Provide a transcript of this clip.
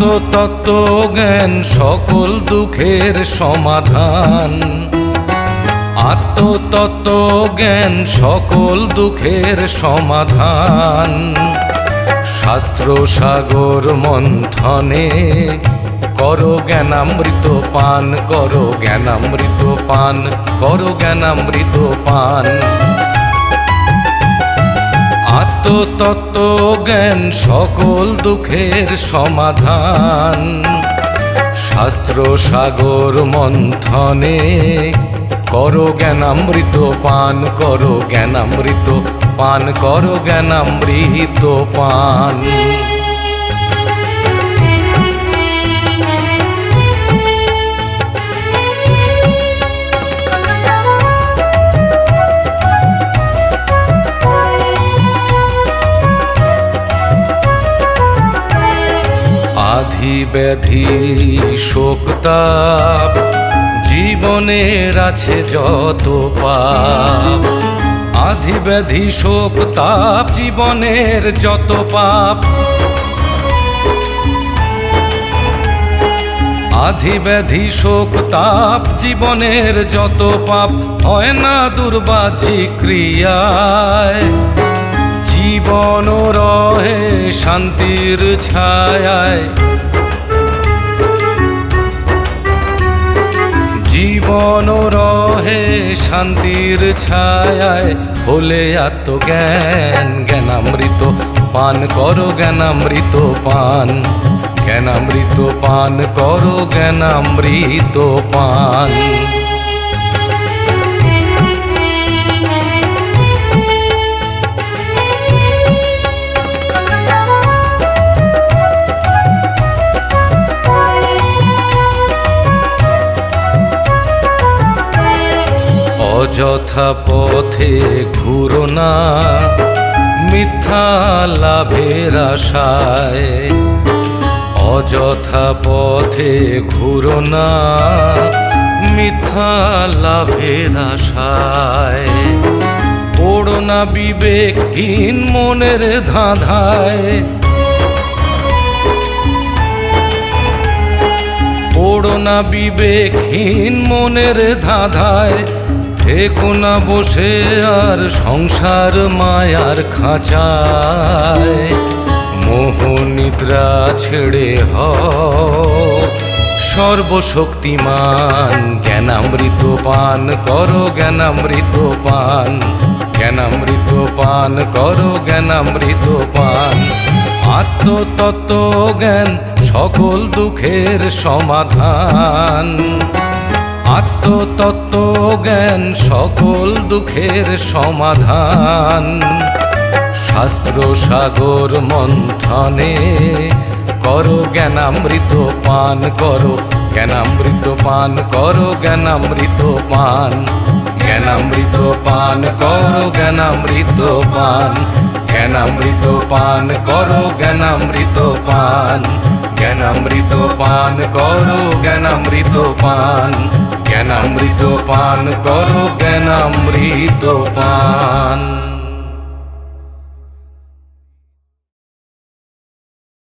আত্মতত্ত্ব জ্ঞান সকল দুঃখের সমাধান। আত্মতত্ত্ব জ্ঞান সকল দুঃখের সমাধান। শাস্ত্র সাগর মন্থনে করো জ্ঞানামৃত পান, করো জ্ঞানামৃত পান, করো জ্ঞানামৃত পান। আত্মতত্ত্ব জ্ঞান সকল দুঃখের সমাধান। শাস্ত্র সাগর মন্থনে করো জ্ঞানামৃত পান, করো জ্ঞানামৃত পান, করো জ্ঞানামৃত পান। আধি ব্যাধি শোকতাপ জীবনের আছে যত পাপ। আধি ব্যাধি শোকতাপ জীবনের যত পাপ। আধি ব্যাধি শোকতাপ জীবনের যত পাপ। হয় না দুর্বাচি ক্রিয়ায়, জীবন রহে শান্তির ছায়ায়। জীবন রহে শান্তির ছায়ায়। হলে আত্মজ্ঞান জ্ঞানামৃত পান, করো জ্ঞানামৃত পান, জ্ঞানামৃত পান, করো জ্ঞানামৃত পান। অযথা পথে ঘুরো না মিথ্যা লাভের আশায়। অযথা পথে ঘুরো না মিথ্যা লাভের আশায়। পড়ো না বিবেকহীন মনের ধাঁধায়। পড়ো না বিবেকহীন মনের ধাঁধায়। থেকো না বসে আর সংসার মায়ার খাঁচায়। মোহ নিদ্রা ছেড়ে হও সর্বশক্তিমান। জ্ঞানামৃত পান, করো জ্ঞানামৃত পান, জ্ঞানামৃত পান, করো জ্ঞানামৃত পান। আত্মতত্ত্ব জ্ঞান সকল দুঃখের সমাধান। আত্মতত্ত্ব জ্ঞান সকল দুঃখের সমাধান। শাস্ত্র সাগর মন্থনে করো জ্ঞানামৃত পান, করো জ্ঞানামৃত পান, করো জ্ঞানামৃত পান, জ্ঞানামৃত পান, করো জ্ঞানামৃত পান, জ্ঞানামৃত পান, করো জ্ঞানামৃত পান, জ্ঞানামৃত পান, করো জ্ঞানামৃত পান, জ্ঞানামৃত পান, করো জ্ঞানামৃত পান।